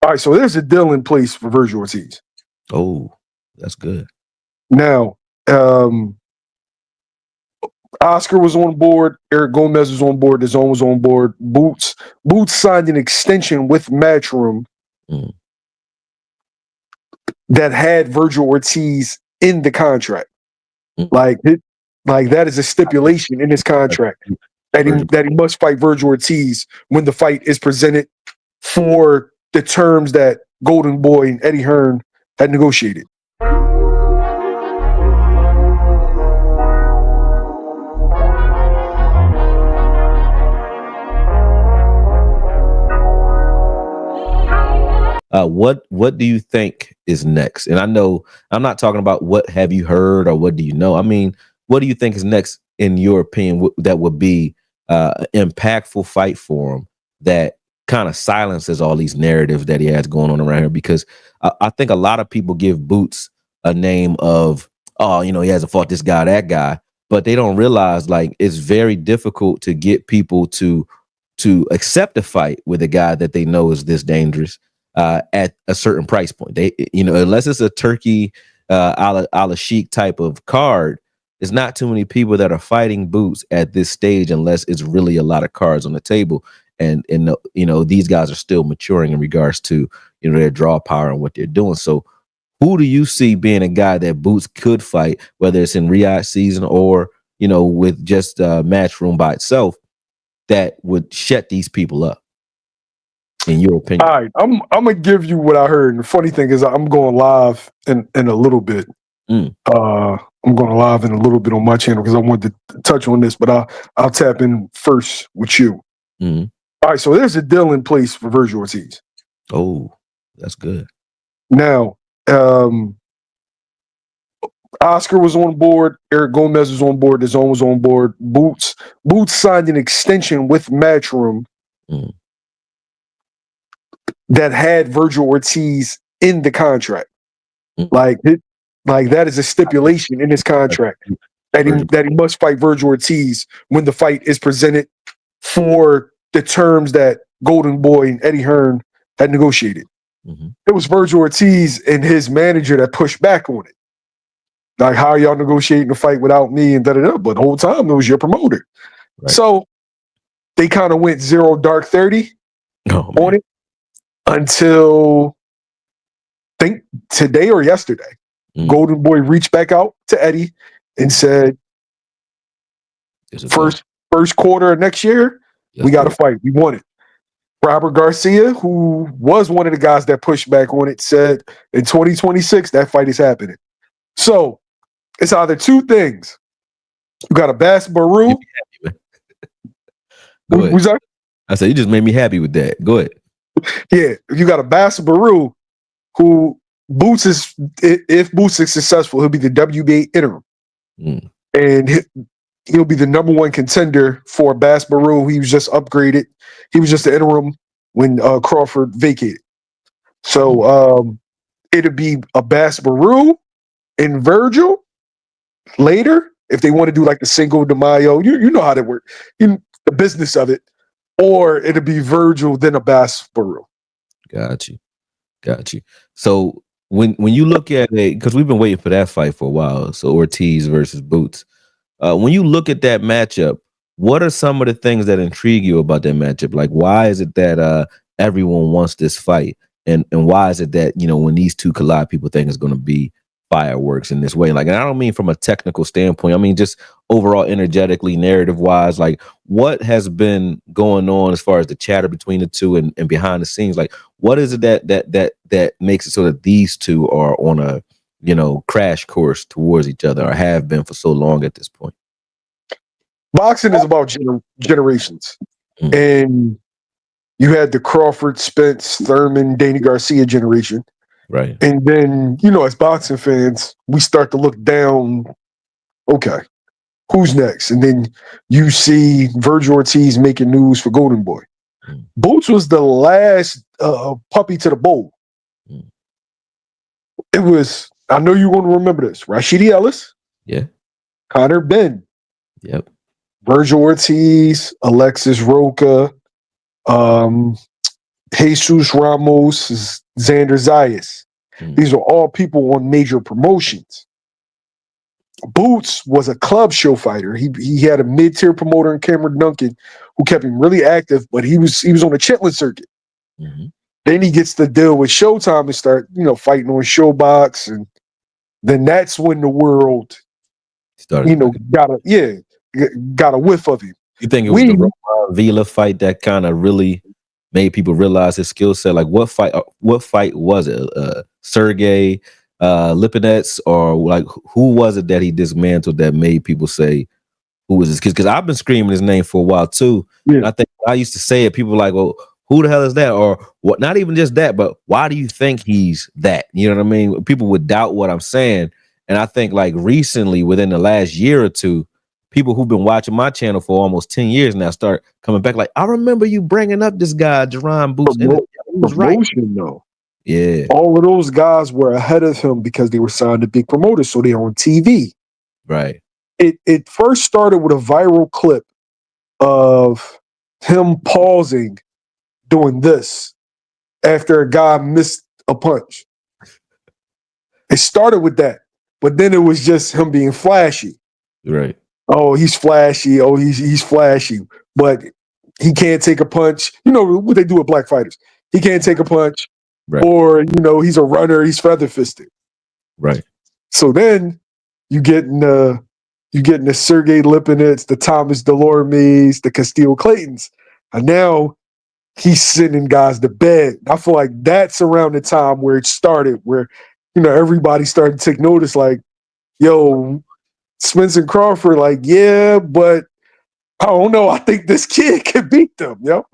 All right, so there's a deal in place for Vergil Ortiz. Oh, that's good. Now, Oscar was on board. Eric Gomez was on board. The Zone was on board. Boots signed an extension with Matchroom that had Vergil Ortiz in the contract. Like that is a stipulation in his contract that he must fight Vergil Ortiz when the fight is presented for the terms that Golden Boy and Eddie Hearn had negotiated. What do you think is next? And I know I'm not talking about what have you heard or what do you know. I mean, what do you think is next in your opinion that would be an impactful fight for him that kind of silences all these narratives that he has going on around here? Because I think a lot of people give Boots a name of, oh, you know, he hasn't fought this guy, that guy, but they don't realize like it's very difficult to get people to accept a fight with a guy that they know is this dangerous. At a certain price point, they, you know, unless it's a turkey a la Sheik type of card, there's not too many people that are fighting Boots at this stage unless it's really a lot of cards on the table. And you know, these guys are still maturing in regards to, you know, their draw power and what they're doing. So, who do you see being a guy that Boots could fight, whether it's in Riyadh season or, you know, with just Matchroom by itself, that would shut these people up? In your opinion? All right, I'm gonna give you what I heard. And the funny thing is, I'm going live in a little bit. I'm going live in a little bit on my channel because I wanted to touch on this, but I'll tap in first with you. All right, so there's a deal in place for Vergil Ortiz. Oh, that's good. Now, Oscar was on board. Eric Gomez was on board. The Zone was on board. Boots signed an extension with Matchroom that had Vergil Ortiz in the contract. Like that is a stipulation in his contract that he must fight Vergil Ortiz when the fight is presented for the terms that Golden Boy and Eddie Hearn had negotiated. It was Vergil Ortiz and his manager that pushed back on it. Like, how are y'all negotiating the fight without me and da-da-da? But the whole time it was your promoter. Right. So they kind of went 0 dark 30 on it until I think today or yesterday. Golden Boy reached back out to Eddie and said, first quarter of next year, we got to fight. We want it. Robert Garcia, who was one of the guys that pushed back on it, said in 2026, that fight is happening. So it's either two things. You got a Bass Baru. Go ahead. I said, you just made me happy with that. Go ahead. Yeah, you got a Bass Baru who Boots is, if Boots is successful, he'll be the WBA interim. And he'll be the number one contender for Bass Baru. He was just upgraded. He was just the interim when Crawford vacated. So it'll be a Bass Baru and Vergil later if they want to do like the Cinco de Mayo. You know how that works. The business of it. Or it'll be Vergil, then a Bass Baru. Got you. So when you look at it, because we've been waiting for that fight for a while, so Ortiz versus Boots. When you look at that matchup, what are some of the things that intrigue you about that matchup? Like, why is it that everyone wants this fight? And why is it that, you know, when these two collide, people think it's going to be fireworks in this way? Like, and I don't mean from a technical standpoint. I mean, just overall energetically, narrative wise, like what has been going on as far as the chatter between the two and behind the scenes? Like, what is it that makes it so that these two are on a, you know, crash course towards each other, or have been for so long at this point? Boxing is about generations. And you had the Crawford, Spence, Thurman, Danny Garcia generation. Right. And then, you know, as boxing fans, we start to look down, okay, who's next? And then you see Vergil Ortiz making news for Golden Boy. Boots was the last puppy to the bowl. It was, I know you're going to remember this, Rashidi Ellis. Yeah. Connor Ben. Yep. Vergil Ortiz, Alexis Roca, Jesus Ramos, Xander Zayas. These are all people on major promotions. Boots was a club show fighter. He had a mid-tier promoter in Cameron Duncan who kept him really active, but he was on the Chitlin circuit. Then he gets to deal with Showtime and start, fighting on Showbox, and then that's when the world started. Got a whiff of him. You think it was the Roman Vila fight that kind of really made people realize his skill set? Like what fight was it? Sergey Lipinets, or like who was it that he dismantled that made people say, who is this kid? Because I've been screaming his name for a while too. Yeah. And I think I used to say it, people were like, well, who the hell is that? Or what? Not even just that, but why do you think he's that? You know what I mean? People would doubt what I'm saying. And I think like recently, within the last year or two, people who've been watching my channel for almost 10 years now start coming back like, I remember you bringing up this guy, Jaron Boots. And it was right. Though. Yeah. All of those guys were ahead of him because they were signed to big promoters, so they're on TV. Right. It first started with a viral clip of him pausing doing this after a guy missed a punch. It started with that, but then it was just him being flashy. Right. Oh, he's flashy. Oh, he's flashy, but he can't take a punch. You know what they do with black fighters. He can't take a punch, right. Or he's a runner. He's feather fisted. Right. So then you get in the Sergey Lipinets, the Thomas Delormes, the Castillo Claytons, and now he's sending guys to bed. I feel like that's around the time where it started, where everybody started to take notice. Like, yo, Spencer Crawford, like, yeah, but I don't know. I think this kid can beat them, yo.